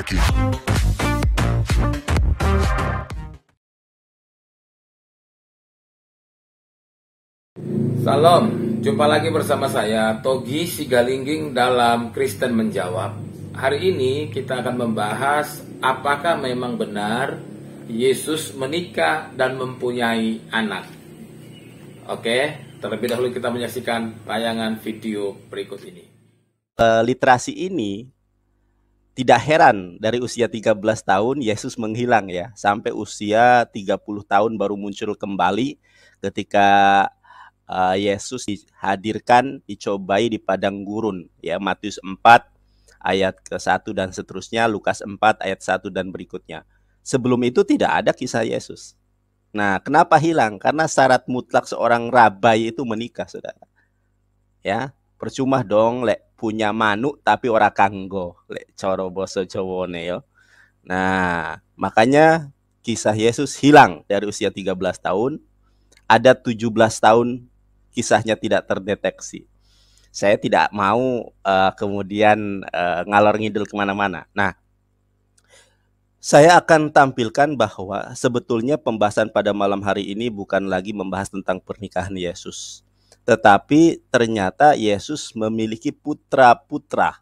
laki-laki. Salam, jumpa lagi bersama saya Togi Sigalingging dalam Kristen Menjawab. Hari ini kita akan membahas apakah memang benar Yesus menikah dan mempunyai anak. Oke, terlebih dahulu kita menyaksikan tayangan video berikut ini. Literasi ini tidak heran dari usia 13 tahun Yesus menghilang ya, sampai usia 30 tahun baru muncul kembali ketika Yesus dihadirkan, dicobai di padang gurun ya, Matius 4 ayat ke-1 dan seterusnya, Lukas 4 ayat 1 dan berikutnya. Sebelum itu tidak ada kisah Yesus. Nah, kenapa hilang? Karena syarat mutlak seorang rabai itu menikah, Saudara. Ya, percuma dong lek punya manuk tapi ora kanggo, lek coro basa Jawane yo. Nah, makanya kisah Yesus hilang dari usia 13 tahun, ada 17 tahun kisahnya tidak terdeteksi. Saya tidak mau kemudian ngalor ngidul kemana-mana. Nah, saya akan tampilkan bahwa sebetulnya pembahasan pada malam hari ini bukan lagi membahas tentang pernikahan Yesus, tetapi ternyata Yesus memiliki putra-putra.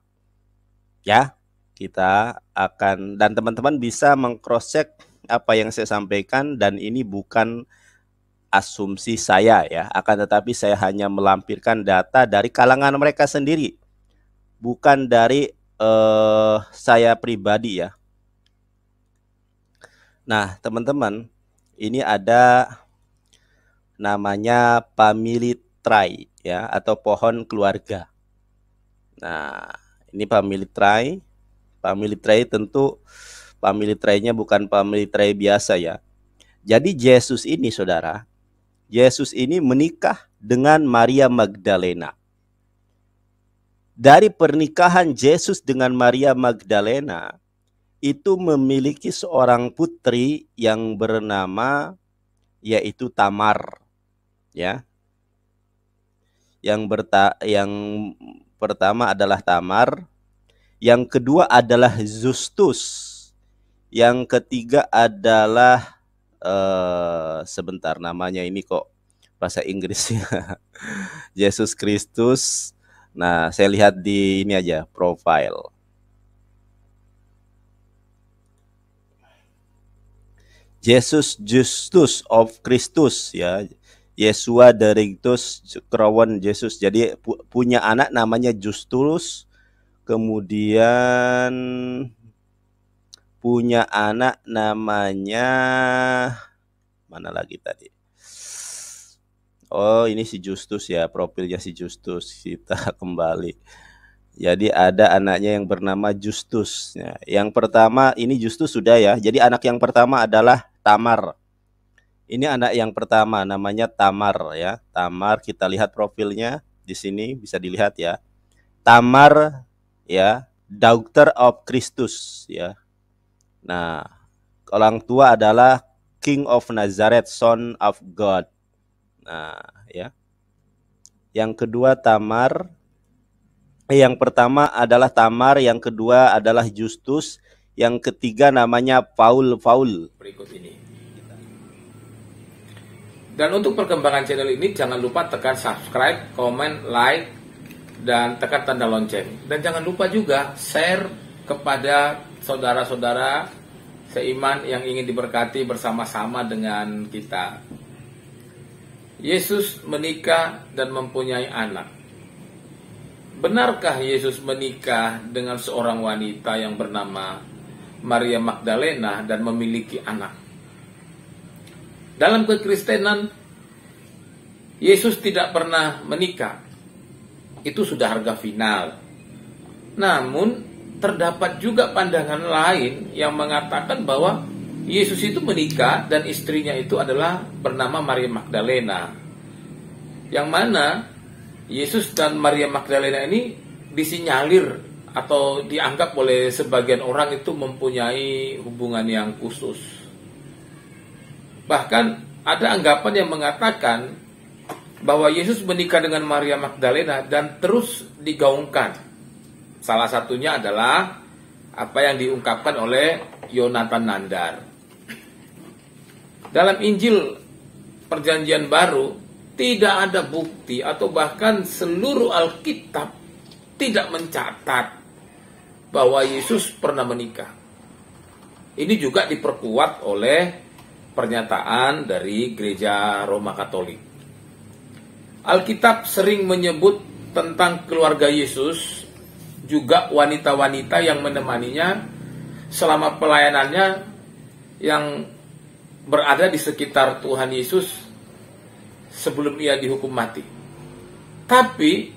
Ya, kita akan, dan teman-teman bisa meng-cross-check apa yang saya sampaikan, dan ini bukan asumsi saya ya, akan tetapi saya hanya melampirkan data dari kalangan mereka sendiri, bukan dari saya pribadi ya. Nah, teman-teman, ini ada namanya family tree ya, atau pohon keluarga. Nah, ini family tree. Family tree tentu family tree-nya bukan family tree biasa ya. Jadi Yesus ini, Saudara, Yesus ini menikah dengan Maria Magdalena. Dari pernikahan Yesus dengan Maria Magdalena itu memiliki seorang putri yang bernama yaitu Tamar, ya. Yang pertama adalah Tamar, yang kedua adalah Justus, yang ketiga adalah sebentar, namanya ini kok bahasa Inggrisnya Yesus Kristus. Nah, saya lihat di ini aja, profile. Yesus Justus of Kristus ya, Yesua Derictus Krowen Yesus. Jadi punya anak namanya Justus, kemudian punya anak namanya mana lagi tadi? Oh, ini si Justus ya, profilnya si Justus. Kita kembali. Jadi ada anaknya yang bernama Justus. Nah, yang pertama ini Justus sudah ya. Jadi anak yang pertama adalah Tamar. Ini anak yang pertama namanya Tamar ya. Tamar, kita lihat profilnya di sini bisa dilihat ya. Tamar ya, daughter of Kristus ya. Nah, orang tua adalah King of Nazareth, Son of God. Nah, ya. Yang kedua Tamar. Yang pertama adalah Tamar, yang kedua adalah Justus, yang ketiga namanya Paul. Berikut ini. Dan untuk perkembangan channel ini jangan lupa tekan subscribe, komen, like, dan tekan tanda lonceng. Dan jangan lupa juga share kepada saudara-saudara seiman yang ingin diberkati bersama-sama dengan kita. Yesus menikah dan mempunyai anak. Benarkah Yesus menikah dengan seorang wanita yang bernama Maria Magdalena dan memiliki anak? Dalam kekristenan, Yesus tidak pernah menikah. Itu sudah harga final. Namun, terdapat juga pandangan lain yang mengatakan bahwa Yesus itu menikah dan istrinya itu adalah bernama Maria Magdalena. Yang mana Yesus dan Maria Magdalena ini disinyalir atau dianggap oleh sebagian orang itu mempunyai hubungan yang khusus. Bahkan ada anggapan yang mengatakan bahwa Yesus menikah dengan Maria Magdalena dan terus digaungkan. Salah satunya adalah apa yang diungkapkan oleh Yonatan Nandar. Dalam Injil Perjanjian Baru tidak ada bukti atau bahkan seluruh Alkitab tidak mencatat bahwa Yesus pernah menikah. Ini juga diperkuat oleh pernyataan dari Gereja Roma Katolik. Alkitab sering menyebut tentang keluarga Yesus, juga wanita-wanita yang menemaninya selama pelayanannya yang berada di sekitar Tuhan Yesus sebelum ia dihukum mati. Tapi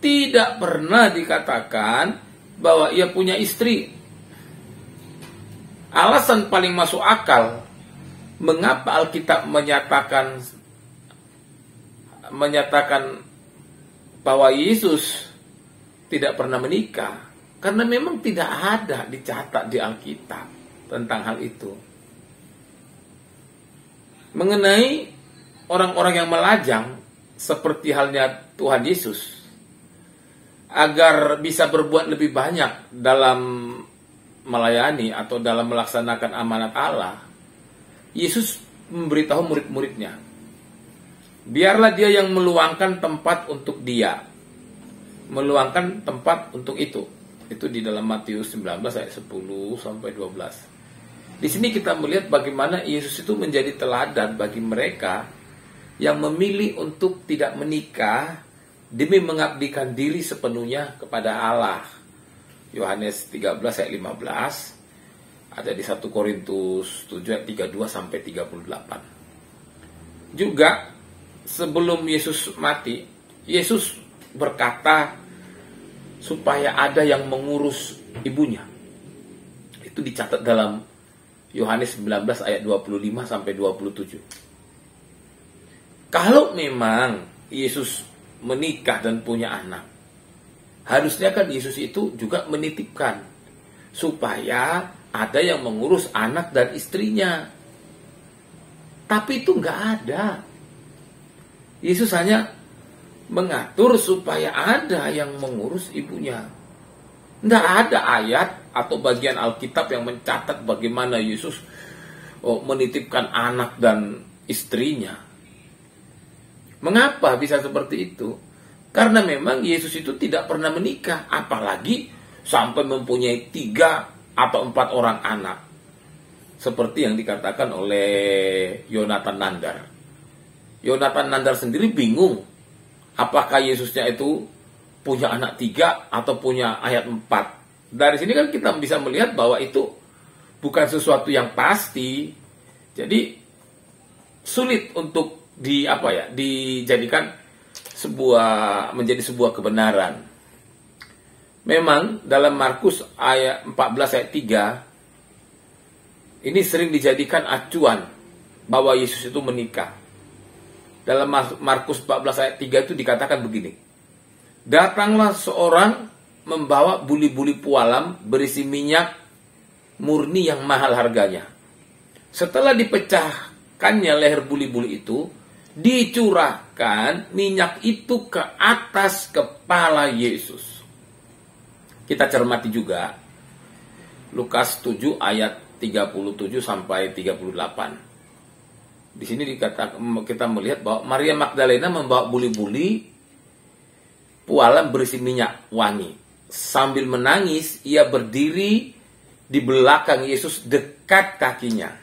tidak pernah dikatakan bahwa ia punya istri. Alasan paling masuk akal mengapa Alkitab menyatakan bahwa Yesus tidak pernah menikah, karena memang tidak ada dicatat di Alkitab tentang hal itu. Mengenai orang-orang yang melajang seperti halnya Tuhan Yesus, agar bisa berbuat lebih banyak dalam melayani atau dalam melaksanakan amanat Allah, Yesus memberitahu murid-muridnya, biarlah dia yang meluangkan tempat untuk dia, meluangkan tempat untuk itu. Itu di dalam Matius 19 ayat 10 sampai 12. Di sini kita melihat bagaimana Yesus itu menjadi teladan bagi mereka yang memilih untuk tidak menikah demi mengabdikan diri sepenuhnya kepada Allah. Yohanes 13 ayat 15, ada di 1 Korintus 7 ayat 32 sampai 38. Juga sebelum Yesus mati, Yesus berkata supaya ada yang mengurus ibunya. Itu dicatat dalam Yohanes 19 ayat 25 sampai 27. Kalau memang Yesus menikah dan punya anak, harusnya kan Yesus itu juga menitipkan supaya ada yang mengurus anak dan istrinya. Tapi itu nggak ada. Yesus hanya mengatur supaya ada yang mengurus ibunya. Nggak ada ayat atau bagian Alkitab yang mencatat bagaimana Yesus menitipkan anak dan istrinya. Mengapa bisa seperti itu? Karena memang Yesus itu tidak pernah menikah, apalagi sampai mempunyai 3 atau 4 orang anak, seperti yang dikatakan oleh Yonatan Nandar. Yonatan Nandar sendiri bingung, apakah Yesusnya itu punya anak 3 atau punya ayat 4. Dari sini kan kita bisa melihat bahwa itu bukan sesuatu yang pasti. Jadi sulit untuk dijadikan menjadi sebuah kebenaran. Memang dalam Markus ayat 14 ayat 3 ini sering dijadikan acuan bahwa Yesus itu menikah. Dalam Markus 14 ayat 3 itu dikatakan begini. Datanglah seorang membawa buli-buli pualam berisi minyak murni yang mahal harganya. Setelah dipecahkannya leher buli-buli itu, dicurahkan minyak itu ke atas kepala Yesus. Kita cermati juga Lukas 7 ayat 37 sampai 38. Di sini kita melihat bahwa Maria Magdalena membawa buli-buli pualam berisi minyak wangi. Sambil menangis, ia berdiri di belakang Yesus dekat kakinya.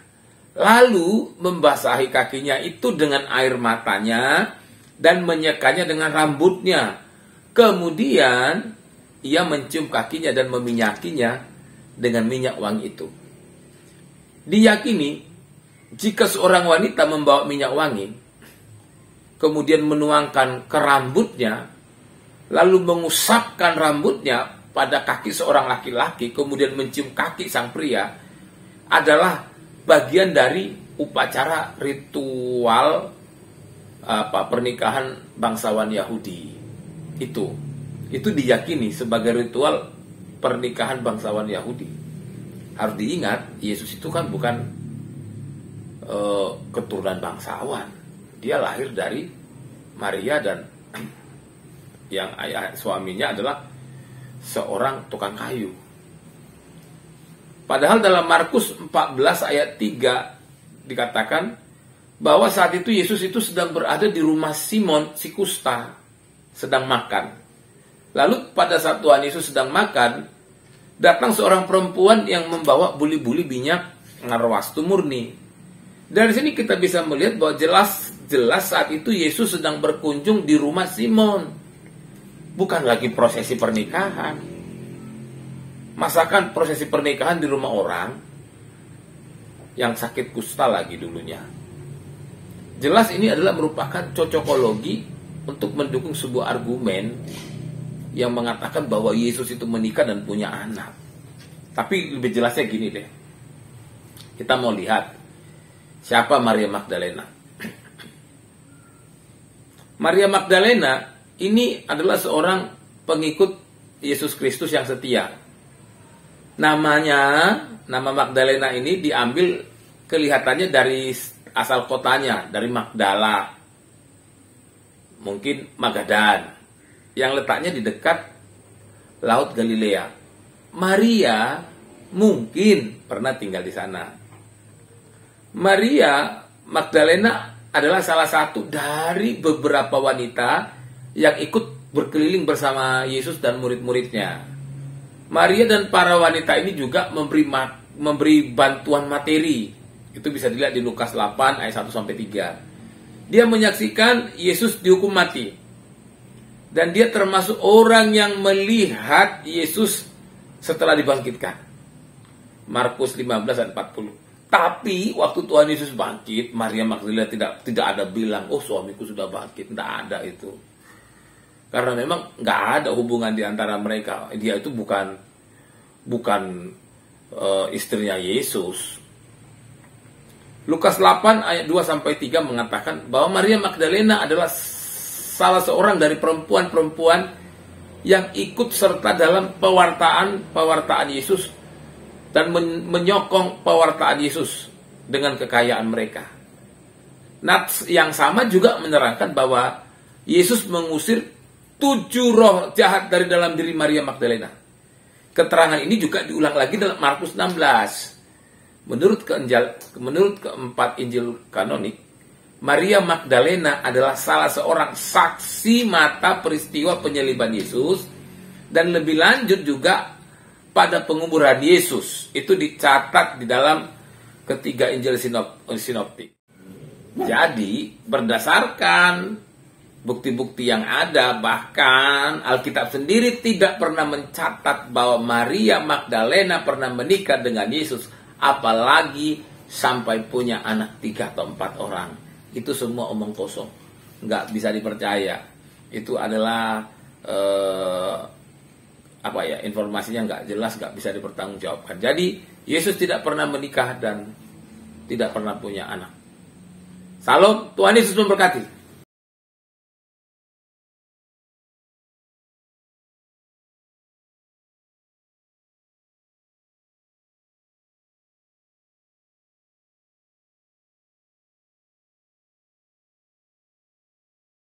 Lalu membasahi kakinya itu dengan air matanya dan menyekanya dengan rambutnya. Kemudian ia mencium kakinya dan meminyakinya dengan minyak wangi itu. Diyakini, jika seorang wanita membawa minyak wangi, kemudian menuangkan ke rambutnya, lalu mengusapkan rambutnya pada kaki seorang laki-laki, kemudian mencium kaki sang pria, adalah bagian dari upacara ritual pernikahan bangsawan Yahudi. Itu diyakini sebagai ritual pernikahan bangsawan Yahudi. Harus diingat, Yesus itu kan bukan keturunan bangsawan. Dia lahir dari Maria dan yang ayah suaminya adalah seorang tukang kayu. Padahal dalam Markus 14 ayat 3 dikatakan bahwa saat itu Yesus itu sedang berada di rumah Simon si kusta, sedang makan. Lalu pada saat Tuhan Yesus sedang makan, datang seorang perempuan yang membawa buli-buli minyak narwastu murni. Dari sini kita bisa melihat bahwa jelas saat itu Yesus sedang berkunjung di rumah Simon. Bukan lagi prosesi pernikahan. Masakan prosesi pernikahan di rumah orang yang sakit kusta lagi dulunya. Jelas ini adalah merupakan cocokologi untuk mendukung sebuah argumen yang mengatakan bahwa Yesus itu menikah dan punya anak. Tapi lebih jelasnya gini deh. Kita mau lihat siapa Maria Magdalena. Maria Magdalena ini adalah seorang pengikut Yesus Kristus yang setia. Nama Magdalena ini diambil kelihatannya dari asal kotanya, dari Magdala. Mungkin Magadan, yang letaknya di dekat Laut Galilea. Maria mungkin pernah tinggal di sana. Maria Magdalena adalah salah satu dari beberapa wanita yang ikut berkeliling bersama Yesus dan murid-muridnya. Maria dan para wanita ini juga memberi bantuan materi. Itu bisa dilihat di Lukas 8 ayat 1-3. Dia menyaksikan Yesus dihukum mati. Dan dia termasuk orang yang melihat Yesus setelah dibangkitkan. Markus 15 ayat 40. Tapi waktu Tuhan Yesus bangkit, Maria Magdalena tidak ada bilang, oh suamiku sudah bangkit. Tidak ada itu. Karena memang nggak ada hubungan di antara mereka. Dia itu bukan istrinya Yesus. Lukas 8 ayat 2-3 mengatakan bahwa Maria Magdalena adalah salah seorang dari perempuan-perempuan yang ikut serta dalam pewartaan Yesus dan menyokong pewartaan Yesus dengan kekayaan mereka. Nats yang sama juga menerangkan bahwa Yesus mengusir 7 roh jahat dari dalam diri Maria Magdalena. Keterangan ini juga diulang lagi dalam Markus 16. Menurut keempat Injil kanonik, Maria Magdalena adalah salah seorang saksi mata peristiwa penyaliban Yesus, dan lebih lanjut juga pada penguburan Yesus. Itu dicatat di dalam ketiga Injil sinoptik. Jadi berdasarkan bukti-bukti yang ada, bahkan Alkitab sendiri tidak pernah mencatat bahwa Maria Magdalena pernah menikah dengan Yesus, apalagi sampai punya anak 3 atau 4 orang. Itu semua omong kosong, nggak bisa dipercaya. Itu adalah informasinya nggak jelas, nggak bisa dipertanggungjawabkan. Jadi Yesus tidak pernah menikah dan tidak pernah punya anak. Salam, Tuhan Yesus memberkati.